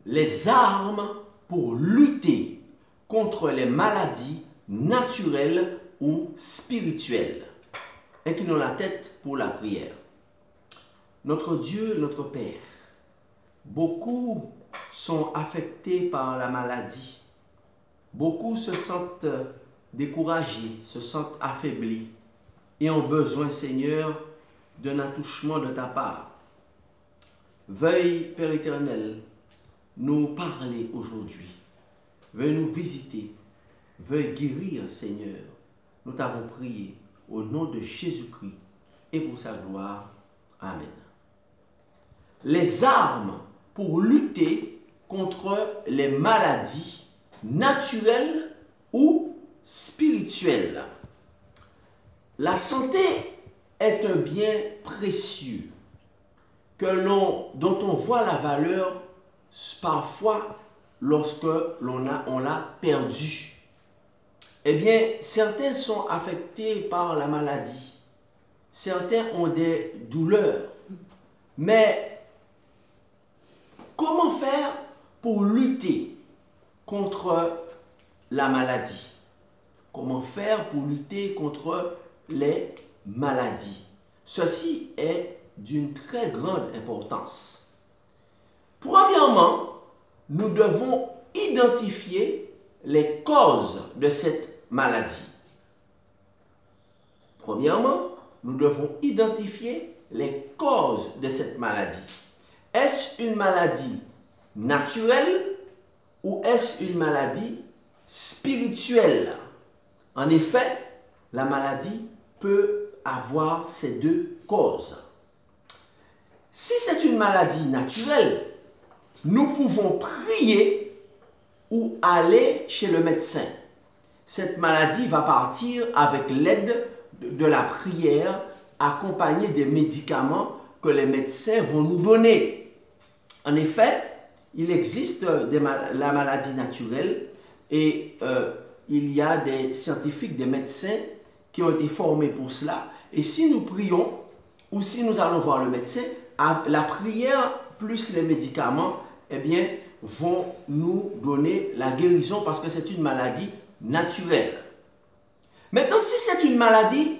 les armes pour lutter contre les maladies naturelles ou spirituelles. Inclinons la tête pour la prière. Notre Dieu, notre Père, beaucoup sont affectés par la maladie. Beaucoup se sentent découragés, se sentent affaiblis et ont besoin, Seigneur, d'un attouchement de ta part. Veuille, Père éternel, nous parler aujourd'hui. Veuille nous visiter. Veuille guérir, Seigneur. Nous t'avons prié au nom de Jésus-Christ et pour sa gloire. Amen. Les armes pour lutter contre les maladies naturelles ou spirituelles. La santé est un bien précieux dont on voit la valeur parfois lorsque on l'a perdu. Eh bien, certains sont affectés par la maladie. Certains ont des douleurs. Mais comment faire pour lutter contre la maladie? Comment faire pour lutter contre les maladies? Ceci est d'une très grande importance. Premièrement, nous devons identifier les causes de cette maladie. Premièrement, nous devons identifier les causes de cette maladie. Est-ce une maladie naturelle ou est-ce une maladie spirituelle? En effet, la maladie peut avoir ces deux causes. Si c'est une maladie naturelle, nous pouvons prier ou aller chez le médecin. Cette maladie va partir avec l'aide de la prière, accompagnée des médicaments que les médecins vont nous donner. En effet, il existe la maladie naturelle et il y a des scientifiques, des médecins qui ont été formés pour cela. Et si nous prions ou si nous allons voir le médecin, la prière plus les médicaments, eh bien, vont nous donner la guérison parce que c'est une maladie naturelle. Maintenant, si c'est une maladie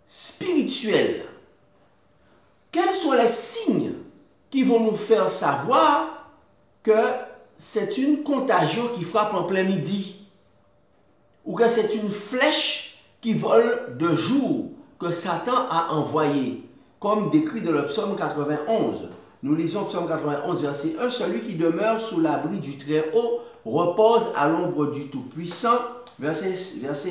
spirituelle, quels sont les signes qui vont nous faire savoir que c'est une contagion qui frappe en plein midi ou que c'est une flèche qui vole de jour que Satan a envoyé, comme décrit dans le psaume 91. Nous lisons psaume 91, verset 1, « Celui qui demeure sous l'abri du Très-Haut repose à l'ombre du Tout-Puissant. » Verset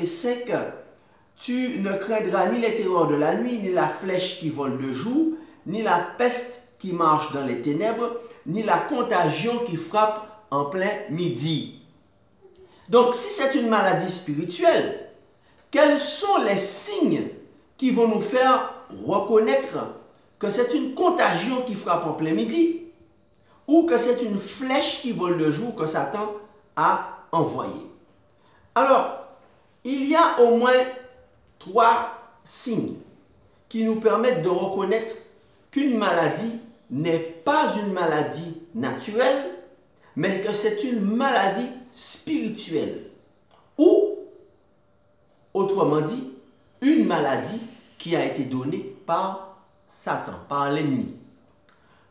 5, « Tu ne craindras ni les terreurs de la nuit, ni la flèche qui vole de jour, ni la peste qui marche dans les ténèbres, ni la contagion qui frappe en plein midi. » Donc, si c'est une maladie spirituelle, quels sont les signes qui vont nous faire reconnaître que c'est une contagion qui frappe en plein midi ou que c'est une flèche qui vole de jour que Satan a envoyée? Alors, il y a au moins 3 signes qui nous permettent de reconnaître qu'une maladie n'est pas une maladie naturelle, mais que c'est une maladie spirituelle ou, autrement dit, une maladie qui a été donnée par Satan, par l'ennemi.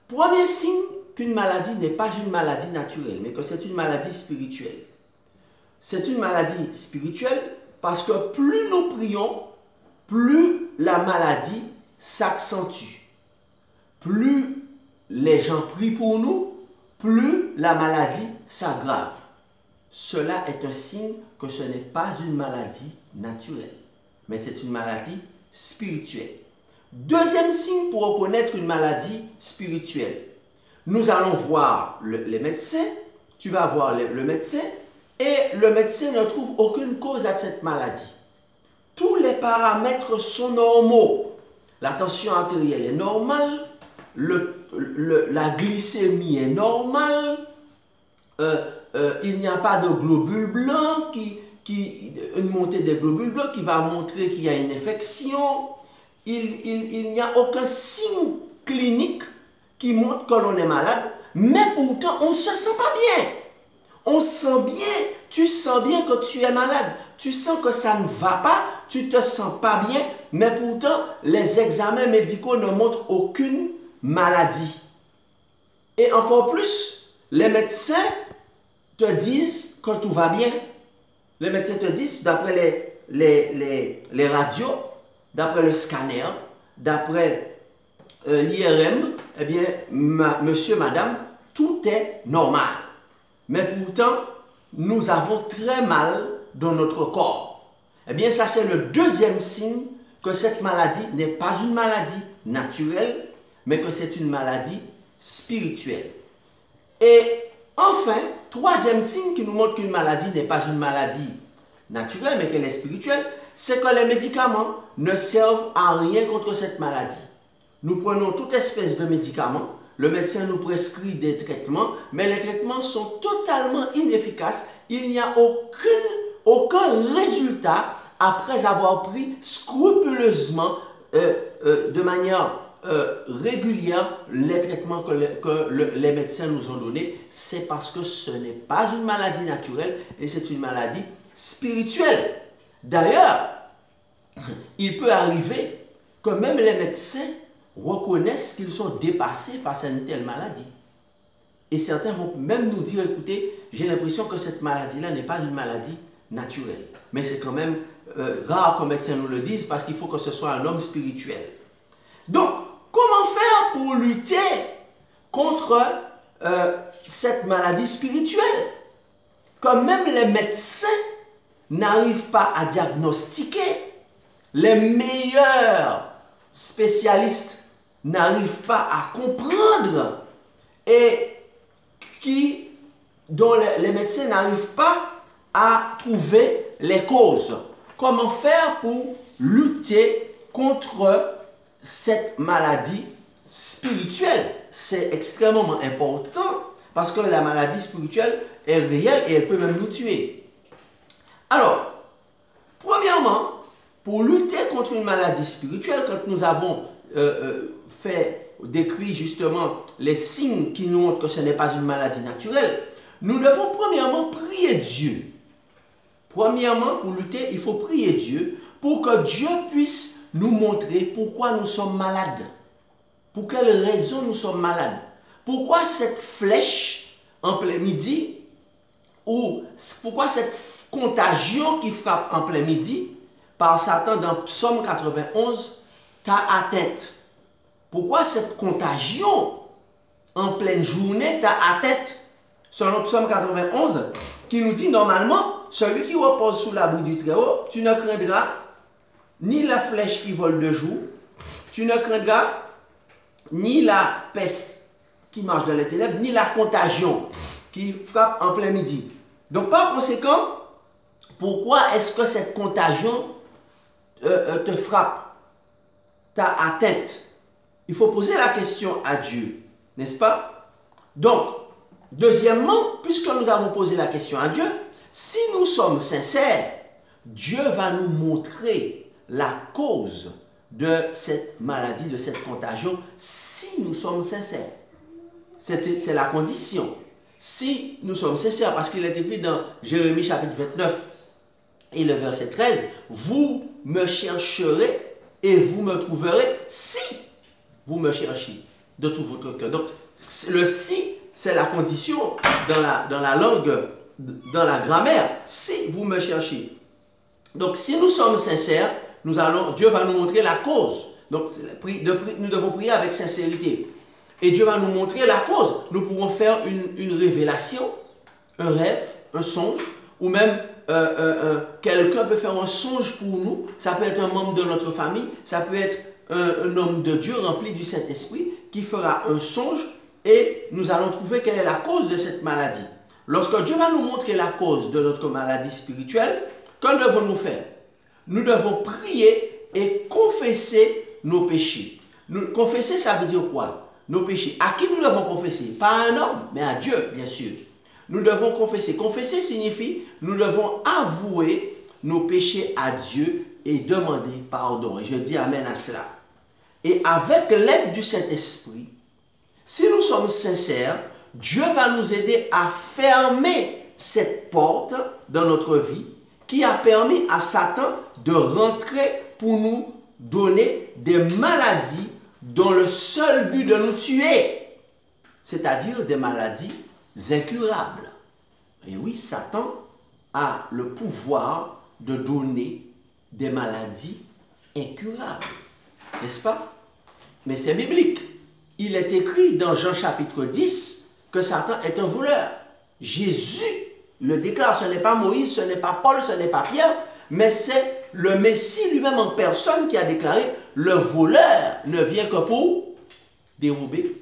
Premier signe qu'une maladie n'est pas une maladie naturelle, mais que c'est une maladie spirituelle. C'est une maladie spirituelle parce que plus nous prions, plus la maladie s'accentue. Plus les gens prient pour nous, plus la maladie s'aggrave. Cela est un signe que ce n'est pas une maladie naturelle, mais c'est une maladie spirituelle. Deuxième signe pour reconnaître une maladie spirituelle. Nous allons voir les médecins, tu vas voir le médecin, et le médecin ne trouve aucune cause à cette maladie. Tous les paramètres sont normaux. La tension artérielle est normale, la glycémie est normale, il n'y a pas de globules blancs, une montée des globules blancs qui va montrer qu'il y a une infection. Il n'y a aucun signe clinique qui montrent que l'on est malade, mais pourtant on ne se sent pas bien. On sent bien, tu sens bien que tu es malade, tu sens que ça ne va pas, tu te sens pas bien, mais pourtant les examens médicaux ne montrent aucune maladie. Et encore plus, les médecins te disent que tout va bien. Les médecins te disent, d'après les radios, d'après le scanner, d'après l'IRM, eh bien, monsieur, madame, tout est normal. Mais pourtant, nous avons très mal dans notre corps. Eh bien, ça c'est le deuxième signe que cette maladie n'est pas une maladie naturelle, mais que c'est une maladie spirituelle. Et enfin, troisième signe qui nous montre qu'une maladie n'est pas une maladie naturelle, mais qu'elle est spirituelle, c'est que les médicaments ne servent à rien contre cette maladie. Nous prenons toute espèce de médicaments, le médecin nous prescrit des traitements, mais les traitements sont totalement inefficaces. Il n'y a aucun résultat après avoir pris scrupuleusement, de manière régulière, les traitements que les médecins nous ont donnés. C'est parce que ce n'est pas une maladie naturelle et c'est une maladie spirituelle. D'ailleurs, il peut arriver que même les médecins reconnaissent qu'ils sont dépassés face à une telle maladie. Et certains vont même nous dire, écoutez, j'ai l'impression que cette maladie-là n'est pas une maladie naturelle. Mais c'est quand même rare qu'un médecin nous le dise parce qu'il faut que ce soit un homme spirituel. Donc, comment faire pour lutter contre cette maladie spirituelle? Comme même les médecins n'arrivent pas à diagnostiquer, les meilleurs spécialistes n'arrivent pas à comprendre et dont les médecins n'arrivent pas à trouver les causes. Comment faire pour lutter contre cette maladie spirituelle? C'est extrêmement important parce que la maladie spirituelle est réelle et elle peut même nous tuer. Alors, premièrement, pour lutter contre une maladie spirituelle, quand nous avons décrit justement les signes qui nous montrent que ce n'est pas une maladie naturelle, nous devons premièrement prier Dieu. Premièrement, pour lutter, il faut prier Dieu pour que Dieu puisse nous montrer pourquoi nous sommes malades. Pour quelles raisons nous sommes malades. Pourquoi cette flèche en plein midi, ou pourquoi cette contagion qui frappe en plein midi par Satan dans Psaume 91 t'a atteinte. Pourquoi cette contagion en pleine journée t'a atteinte? Selon Psaume 91 qui nous dit normalement, celui qui repose sous l'abri du Très-Haut, tu ne craindras ni la flèche qui vole de jour, tu ne craindras ni la peste qui marche dans les ténèbres, ni la contagion qui frappe en plein midi. Donc par conséquent, pourquoi est-ce que cette contagion te frappe, t'a atteinte? Il faut poser la question à Dieu, n'est-ce pas? Donc, deuxièmement, puisque nous avons posé la question à Dieu, si nous sommes sincères, Dieu va nous montrer la cause de cette maladie, de cette contagion, si nous sommes sincères. C'est la condition. Si nous sommes sincères, parce qu'il est écrit dans Jérémie chapitre 29 et le verset 13, vous me chercherez et vous me trouverez si vous me cherchez de tout votre cœur. Donc, le si, c'est la condition dans la langue, dans la grammaire. Si vous me cherchez. Donc, si nous sommes sincères, Dieu va nous montrer la cause. Donc, nous devons prier avec sincérité. Et Dieu va nous montrer la cause. Nous pouvons faire une révélation, un rêve, un songe, ou même quelqu'un peut faire un songe pour nous. Ça peut être un membre de notre famille, ça peut être un homme de Dieu rempli du Saint-Esprit qui fera un songe et nous allons trouver quelle est la cause de cette maladie. Lorsque Dieu va nous montrer la cause de notre maladie spirituelle, que devons-nous faire? Nous devons prier et confesser nos péchés. Confesser, ça veut dire quoi? Nos péchés. À qui nous devons confesser? Pas à un homme, mais à Dieu, bien sûr. Nous devons confesser. Confesser signifie nous devons avouer nos péchés à Dieu et demander pardon. Et je dis amen à cela. Et avec l'aide du Saint-Esprit, Si nous sommes sincères, Dieu va nous aider à fermer cette porte dans notre vie qui a permis à Satan de rentrer pour nous donner des maladies dont le seul but de nous tuer, c'est-à-dire des maladies incurables. Et oui, Satan a le pouvoir de donner des maladies incurables, n'est-ce pas? Mais c'est biblique. Il est écrit dans Jean chapitre 10 que Satan est un voleur. Jésus le déclare, ce n'est pas Moïse, ce n'est pas Paul, ce n'est pas Pierre, mais c'est le Messie lui-même en personne qui a déclaré, le voleur ne vient que pour dérober,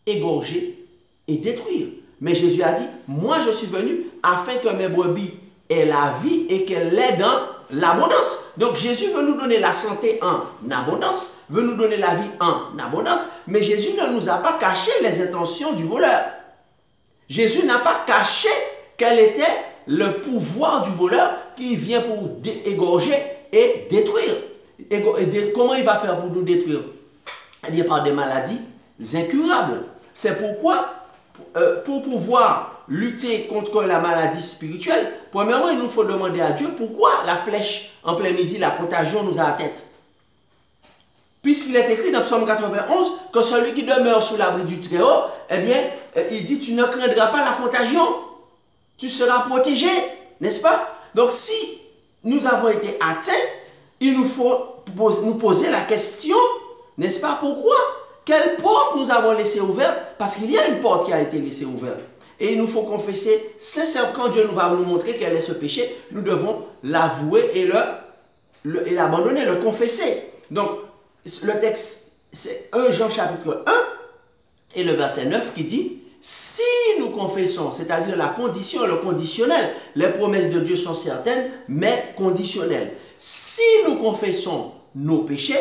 égorger et détruire. Mais Jésus a dit, moi je suis venu afin que mes brebis aient la vie et qu'elles l'aient dans l'abondance. Donc Jésus veut nous donner la santé en abondance, veut nous donner la vie en abondance, mais Jésus ne nous a pas caché les intentions du voleur. Jésus n'a pas caché quel était le pouvoir du voleur qui vient pour égorger et détruire. Comment il va faire pour nous détruire? Eh bien, par des maladies incurables. C'est pourquoi, pour pouvoir lutter contre la maladie spirituelle, premièrement, il nous faut demander à Dieu pourquoi la flèche en plein midi, la contagion nous a atteinte. Puisqu'il est écrit dans Psaume 91 que celui qui demeure sous l'abri du Très-Haut, eh bien, il dit, tu ne craindras pas la contagion. Tu seras protégé, n'est-ce pas? Donc, si nous avons été atteints, il nous faut nous poser la question, n'est-ce pas? Pourquoi? Quelle porte nous avons laissée ouverte? Parce qu'il y a une porte qui a été laissée ouverte. Et il nous faut confesser sincèrement, quand Dieu nous va nous montrer quel est ce péché, nous devons l'avouer et l'abandonner, le confesser. Donc, le texte, c'est 1 Jean chapitre 1 et le verset 9 qui dit, si nous confessons, c'est-à-dire la condition, le conditionnel, les promesses de Dieu sont certaines, mais conditionnelles. Si nous confessons nos péchés,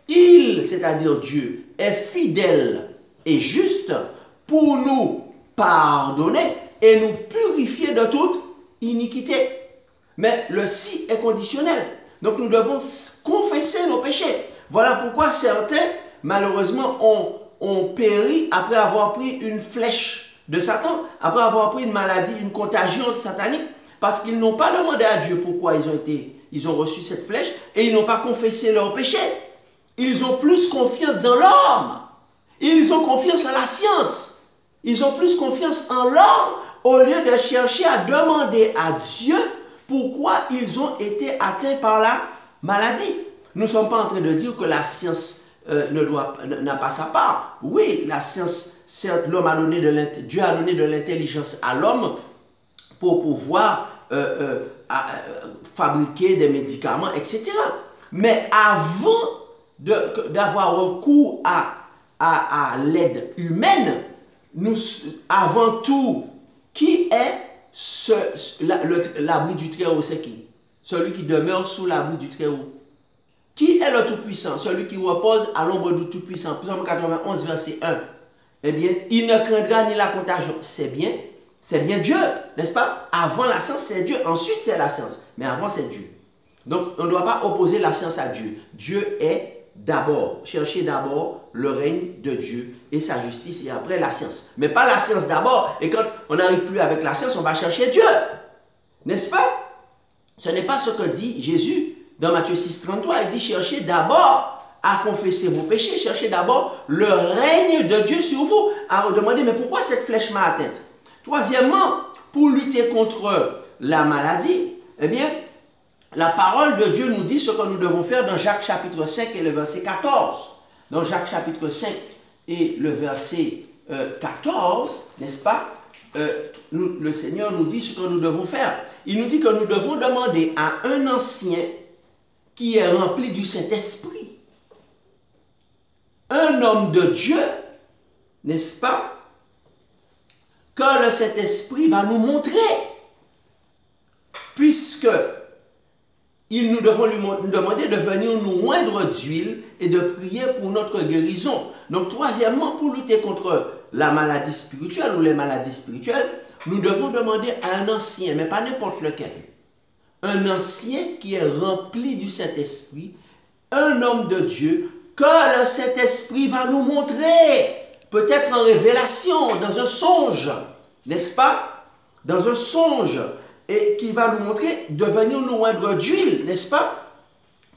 il, c'est-à-dire Dieu, est fidèle et juste pour nous pardonner et nous purifier de toute iniquité. Mais le si est conditionnel. Donc nous devons confesser nos péchés. Voilà pourquoi certains, malheureusement, ont péri après avoir pris une flèche de Satan, après avoir pris une maladie, une contagion satanique, parce qu'ils n'ont pas demandé à Dieu pourquoi ils ont reçu cette flèche et ils n'ont pas confessé leurs péchés. Ils ont plus confiance dans l'homme. Ils ont confiance en la science. Ils ont plus confiance en l'homme au lieu de chercher à demander à Dieu pourquoi ils ont été atteints par la maladie. Nous ne sommes pas en train de dire que la science n'a pas sa part. Oui, la science, certes, Dieu a donné de l'intelligence à l'homme pour pouvoir fabriquer des médicaments, etc. Mais avant d'avoir recours à l'aide humaine, avant tout, qui est l'abri du Très-Haut? C'est qui? Celui qui demeure sous l'abri du Très-Haut. Qui est le Tout-Puissant? Celui qui repose à l'ombre du Tout-Puissant. Psaume 91, verset 1. Eh bien, il ne craindra ni la contagion. C'est bien Dieu, n'est-ce pas? Avant la science, c'est Dieu. Ensuite, c'est la science. Mais avant, c'est Dieu. Donc, on ne doit pas opposer la science à Dieu. Dieu est d'abord. Cherchez d'abord le règne de Dieu et sa justice et après la science. Mais pas la science d'abord. Et quand on n'arrive plus avec la science, on va chercher Dieu. N'est-ce pas? Ce n'est pas ce que dit Jésus dans Matthieu 6, 33. Il dit, cherchez d'abord à confesser vos péchés. Cherchez d'abord le règne de Dieu sur vous. À demander, mais pourquoi cette flèche m'a atteinte? Troisièmement, pour lutter contre la maladie, eh bien, la parole de Dieu nous dit ce que nous devons faire dans Jacques chapitre 5 et le verset 14. Dans Jacques chapitre 5 et le verset 14, n'est-ce pas? Le Seigneur nous dit ce que nous devons faire. Il nous dit que nous devons demander à un ancien qui est rempli du Saint-Esprit, un homme de Dieu, n'est-ce pas? Que le Saint-Esprit va nous montrer, puisque nous devons lui demander de venir nous oindre d'huile et de prier pour notre guérison. Donc, troisièmement, pour lutter contre la maladie spirituelle ou les maladies spirituelles, nous devons demander à un ancien, mais pas n'importe lequel. Un ancien qui est rempli du Saint-Esprit, un homme de Dieu, que le Saint-Esprit va nous montrer peut-être en révélation, dans un songe, n'est-ce pas? Dans un songe, et qui va nous montrer de venir nous oindre d'huile, n'est-ce pas?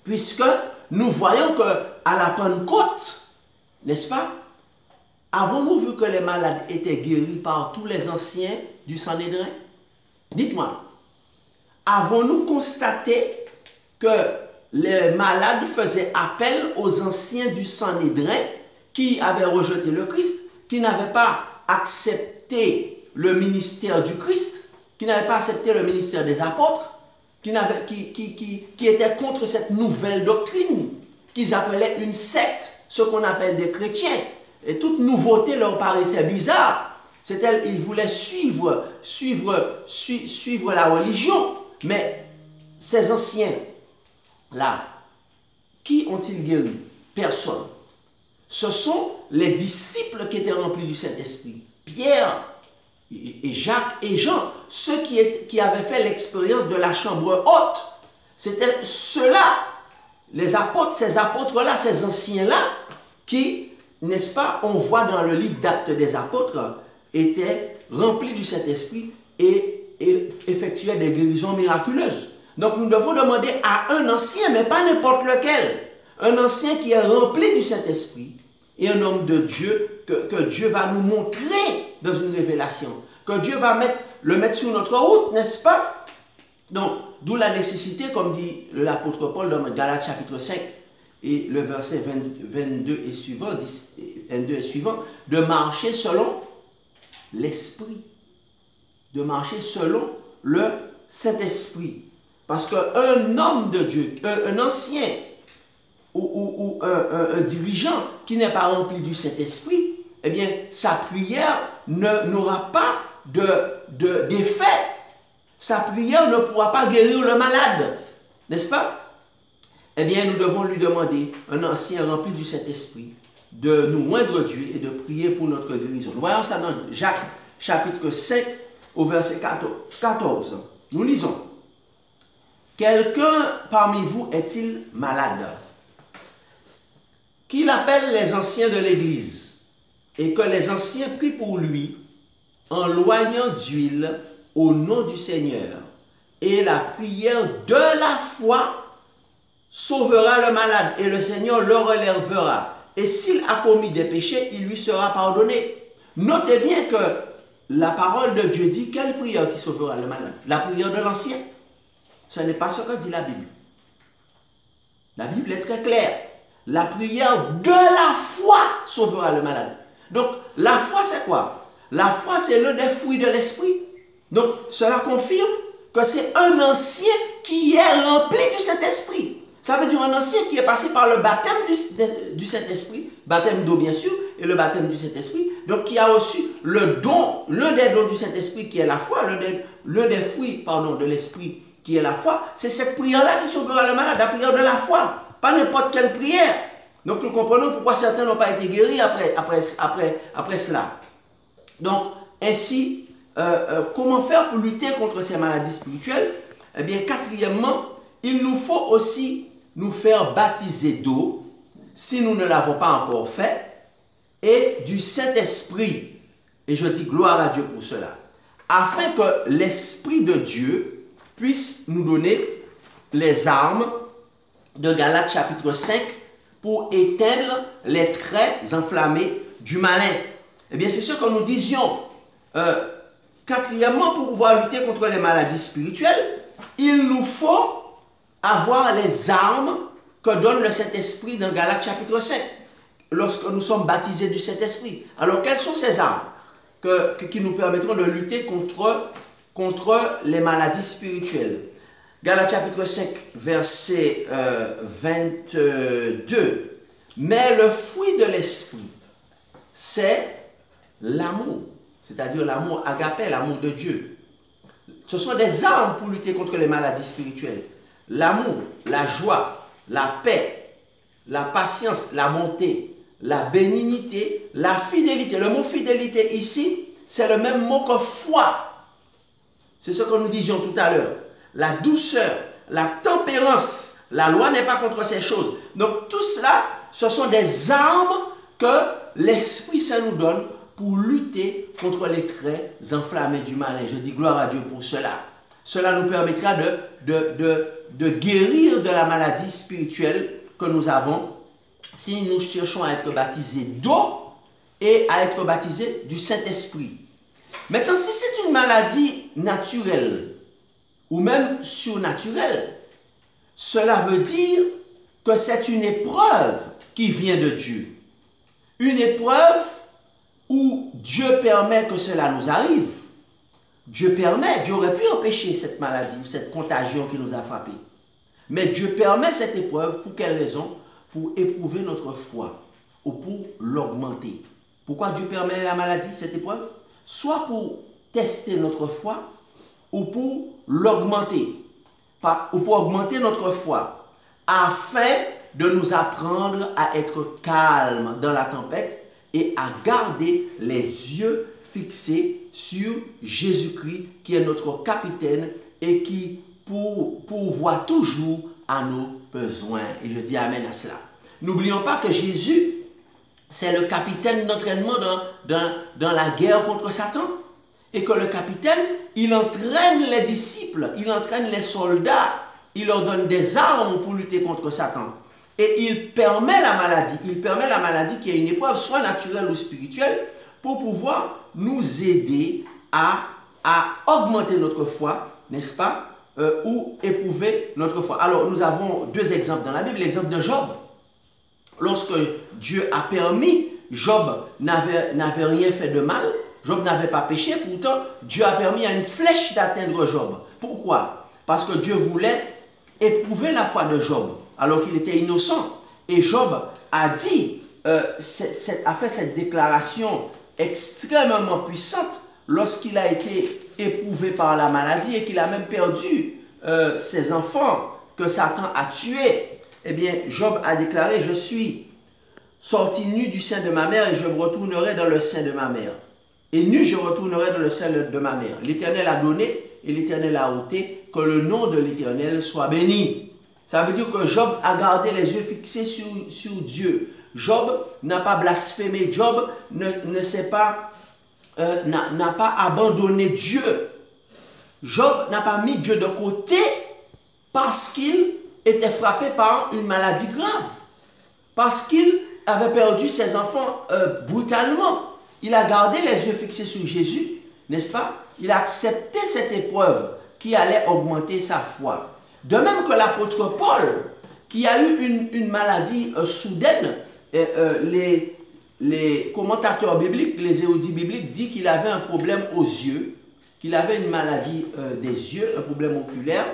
Puisque nous voyons que à la Pentecôte, n'est-ce pas? Avons-nous vu que les malades étaient guéris par tous les anciens du Sanhédrin? Dites-moi, avons-nous constaté que les malades faisaient appel aux anciens du Sanhédrin qui avaient rejeté le Christ, qui n'avaient pas accepté le ministère du Christ, qui n'avaient pas accepté le ministère des apôtres, qui étaient contre cette nouvelle doctrine qu'ils appelaient une secte, ce qu'on appelle des chrétiens. Et toute nouveauté leur paraissait bizarre. Ils voulaient suivre la religion. Mais ces anciens-là, qui ont-ils guéri? Personne. Ce sont les disciples qui étaient remplis du Saint-Esprit. Pierre et Jacques et Jean, ceux qui avaient fait l'expérience de la chambre haute. C'était ceux-là, les apôtres, ces apôtres-là, ces anciens-là, qui, n'est-ce pas, on voit dans le livre d'Actes des apôtres, étaient remplis du Saint-Esprit et effectuaient des guérisons miraculeuses. Donc nous devons demander à un ancien, mais pas n'importe lequel, un ancien qui est rempli du Saint-Esprit et un homme de Dieu que Dieu va nous montrer dans une révélation, que Dieu va le mettre sur notre route, n'est-ce pas? Donc, d'où la nécessité, comme dit l'apôtre Paul dans Galates chapitre 5 et le verset 22 et suivant, de marcher selon l'Esprit, de marcher selon le Saint-Esprit. Parce qu'un homme de Dieu, un ancien ou un dirigeant qui n'est pas rempli du Saint-Esprit, eh bien, sa prière n'aura pas d'effet. Sa prière ne pourra pas guérir le malade, n'est-ce pas? Eh bien, nous devons lui demander, un ancien rempli du Saint-Esprit, de nous oindre d'huile et de prier pour notre guérison. Nous voyons ça dans Jacques chapitre 5 au verset 14. Nous lisons. Quelqu'un parmi vous est-il malade? Qu'il appelle les anciens de l'Église et que les anciens prient pour lui en loignant d'huile au nom du Seigneur. Et la prière de la foi sauvera le malade et le Seigneur le relèvera. Et s'il a commis des péchés, il lui sera pardonné. Notez bien que la parole de Dieu dit quelle prière qui sauvera le malade? La prière de l'ancien. Ce n'est pas ce que dit la Bible. La Bible est très claire. La prière de la foi sauvera le malade. Donc, la foi, c'est quoi? La foi, c'est l'un des fruits de l'esprit. Donc, cela confirme que c'est un ancien qui est rempli du Saint-Esprit. Ça veut dire un ancien qui est passé par le baptême du Saint-Esprit, baptême d'eau bien sûr, et le baptême du Saint-Esprit, donc qui a reçu le don, l'un des dons du Saint-Esprit qui est la foi, l'un des fruits, de l'Esprit qui est la foi. C'est cette prière-là qui sauvera le malade, la prière de la foi, pas n'importe quelle prière. Donc nous comprenons pourquoi certains n'ont pas été guéris après cela. Donc ainsi, comment faire pour lutter contre ces maladies spirituelles? Eh bien, quatrièmement, il nous faut aussi nous faire baptiser d'eau, si nous ne l'avons pas encore fait, et du Saint-Esprit. Et je dis gloire à Dieu pour cela. Afin que l'Esprit de Dieu puisse nous donner les armes de Galates chapitre 5 pour éteindre les traits enflammés du malin. Eh bien, c'est ce que nous disions. Quatrièmement, pour pouvoir lutter contre les maladies spirituelles, il nous faut avoir les armes que donne le Saint-Esprit dans Galates chapitre 5, lorsque nous sommes baptisés du Saint-Esprit. Alors, quelles sont ces armes qui nous permettront de lutter contre les maladies spirituelles? Galates chapitre 5, verset 22. Mais le fruit de l'Esprit, c'est l'amour, c'est-à-dire l'amour agapé, l'amour de Dieu. Ce sont des armes pour lutter contre les maladies spirituelles. L'amour, la joie, la paix, la patience, la bonté, la bénignité, la fidélité. Le mot fidélité ici, c'est le même mot que foi. C'est ce que nous disions tout à l'heure. La douceur, la tempérance. La loi n'est pas contre ces choses. Donc tout cela, ce sont des armes que l'Esprit Saint nous donne pour lutter contre les traits enflammés du mal. Et je dis gloire à Dieu pour cela. Cela nous permettra de guérir de la maladie spirituelle que nous avons si nous cherchons à être baptisés d'eau et à être baptisés du Saint-Esprit. Maintenant, si c'est une maladie naturelle ou même surnaturelle, cela veut dire que c'est une épreuve qui vient de Dieu. Une épreuve où Dieu permet que cela nous arrive. Dieu aurait pu empêcher cette maladie, cette contagion qui nous a frappés. Mais Dieu permet cette épreuve, pour quelle raison? Pour éprouver notre foi ou pour l'augmenter. Pourquoi Dieu permet la maladie, cette épreuve? Soit pour tester notre foi ou pour l'augmenter. Ou pour augmenter notre foi, afin de nous apprendre à être calmes dans la tempête et à garder les yeux fixés sur Jésus-Christ, qui est notre capitaine et qui pourvoit toujours à nos besoins. Et je dis amen à cela. N'oublions pas que Jésus, c'est le capitaine d'entraînement dans la guerre contre Satan. Et que le capitaine, il entraîne les disciples, il entraîne les soldats, il leur donne des armes pour lutter contre Satan. Et il permet la maladie qui est une épreuve, soit naturelle ou spirituelle, pour pouvoir nous aider à augmenter notre foi, n'est-ce pas, ou éprouver notre foi. Alors, nous avons deux exemples dans la Bible. L'exemple de Job. Lorsque Dieu a permis, Job n'avait rien fait de mal, Job n'avait pas péché, pourtant Dieu a permis à une flèche d'atteindre Job. Pourquoi? Parce que Dieu voulait éprouver la foi de Job, alors qu'il était innocent. Et Job a dit, a fait cette déclaration extrêmement puissante lorsqu'il a été éprouvé par la maladie et qu'il a même perdu ses enfants que Satan a tués. Eh bien, Job a déclaré, je suis sorti nu du sein de ma mère et je me retournerai dans le sein de ma mère. Et nu, je retournerai dans le sein de ma mère. L'Éternel a donné et l'Éternel a ôté, que le nom de l'Éternel soit béni. Ça veut dire que Job a gardé les yeux fixés sur Dieu. Job n'a pas blasphémé. Job n'a pas abandonné Dieu. Job n'a pas mis Dieu de côté parce qu'il était frappé par une maladie grave. Parce qu'il avait perdu ses enfants brutalement. Il a gardé les yeux fixés sur Jésus, n'est-ce pas? Il a accepté cette épreuve qui allait augmenter sa foi. De même que l'apôtre Paul, qui a eu une maladie soudaine, les commentateurs bibliques, les érudits bibliques disent qu'il avait un problème aux yeux, qu'il avait une maladie des yeux, un problème oculaire.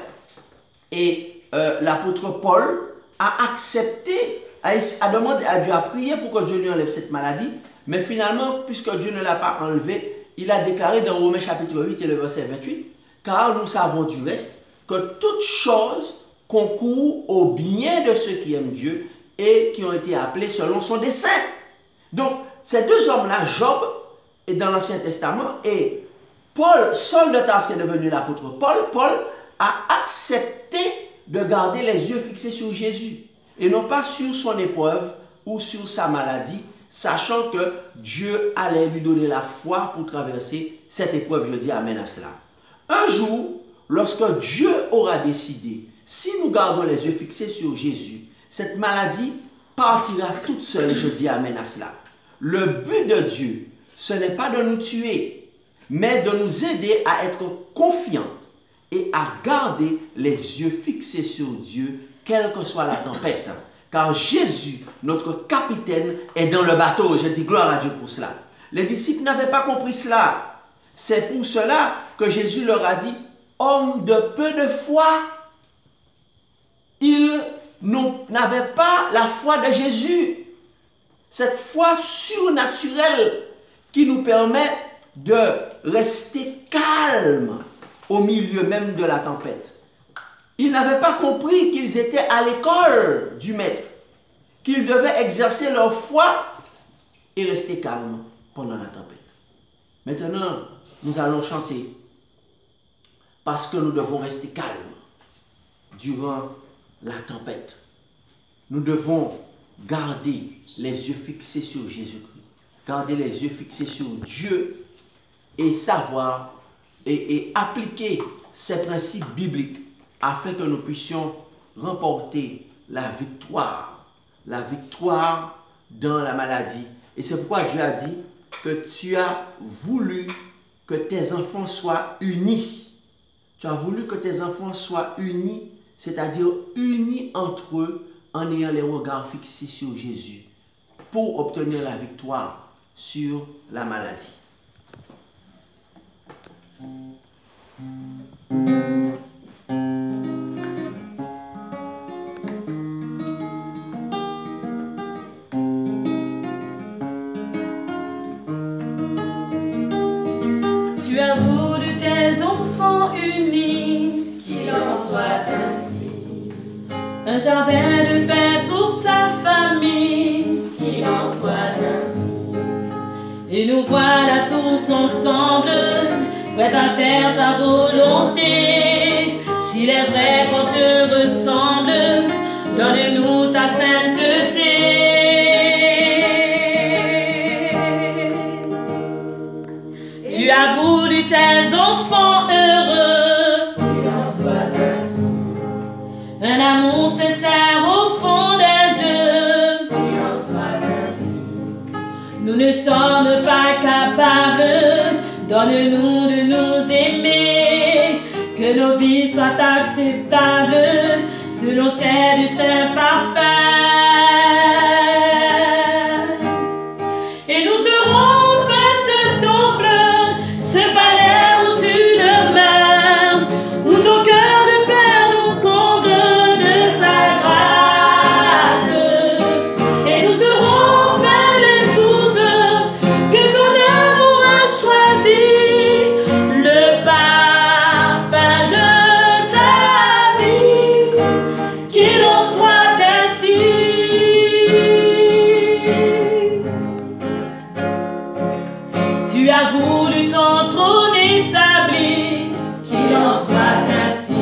Et l'apôtre Paul a accepté, a demandé à Dieu, a prié pour que Dieu lui enlève cette maladie. Mais finalement, puisque Dieu ne l'a pas enlevé, il a déclaré dans Romains chapitre 8 et le verset 28, car nous savons du reste que toute chose concourt au bien de ceux qui aiment Dieu et qui ont été appelés selon son dessein. Donc, ces deux hommes-là, Job, est dans l'Ancien Testament, et Paul, Saul de Tarse, qui est devenu l'apôtre Paul a accepté de garder les yeux fixés sur Jésus, et non pas sur son épreuve ou sur sa maladie, sachant que Dieu allait lui donner la foi pour traverser cette épreuve. Je dis amen à cela. Un jour, lorsque Dieu aura décidé, si nous gardons les yeux fixés sur Jésus, cette maladie partira toute seule. Je dis amen à cela. Le but de Dieu, ce n'est pas de nous tuer, mais de nous aider à être confiants et à garder les yeux fixés sur Dieu, quelle que soit la tempête. Car Jésus, notre capitaine, est dans le bateau. Je dis gloire à Dieu pour cela. Les disciples n'avaient pas compris cela. C'est pour cela que Jésus leur a dit, hommes de peu de foi. Ils n'avaient pas la foi de Jésus. Cette foi surnaturelle qui nous permet de rester calme au milieu même de la tempête. Ils n'avaient pas compris qu'ils étaient à l'école du Maître, qu'ils devaient exercer leur foi et rester calmes pendant la tempête. Maintenant, nous allons chanter parce que nous devons rester calmes durant la tempête. Nous devons garder les yeux fixés sur Jésus-Christ. Garder les yeux fixés sur Dieu et savoir et appliquer ces principes bibliques afin que nous puissions remporter la victoire dans la maladie. Et c'est pourquoi Dieu a dit que tu as voulu que tes enfants soient unis. Tu as voulu que tes enfants soient unis, c'est-à-dire unis entre eux en ayant les regards fixés sur Jésus pour obtenir la victoire sur la maladie. Tu as voulu tes enfants unis, qu'il en soit ainsi. Un jardin de paix pour ta famille, Qu'il en soit ainsi. et nous voilà tous ensemble, prêts à faire ta volonté. S'il est vrai qu'on te ressemble, donne-nous ta sainteté. Tu as voulu tes enfants heureux, Qu'il en soit ainsi. un amour sincère au fond des yeux. Qu'il en soit ainsi. Nous ne sommes pas capables, donne-nous de nous aimer, que nos vies soient acceptables selon tes desseins parfaits. Et nous serons fait ce temple, ce palais où tu demeures, où ton cœur de père nous comble de sa grâce. Et nous serons fait l'épouse que ton amour a choisi, le parfum de ta vie, qu'il en soit ainsi. Tu as voulu ton trône établi, Qu'il en soit ainsi.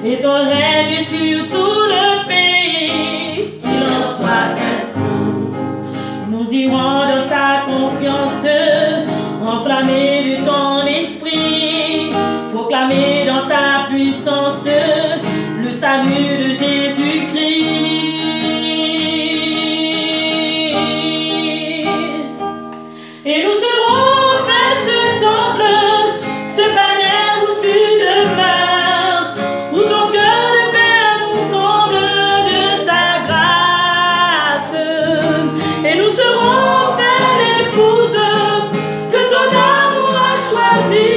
et ton règne sur tout le pays, Qu'il en soit ainsi. nous irons dans ta confiance, enflammés de ton esprit, proclamer dans ta puissance le salut de Jésus-Christ. Et nous serons fait ce temple, ce palais où tu demeures, où ton cœur de père nous comble de sa grâce. Et nous serons fait l'épouse que ton amour a choisi,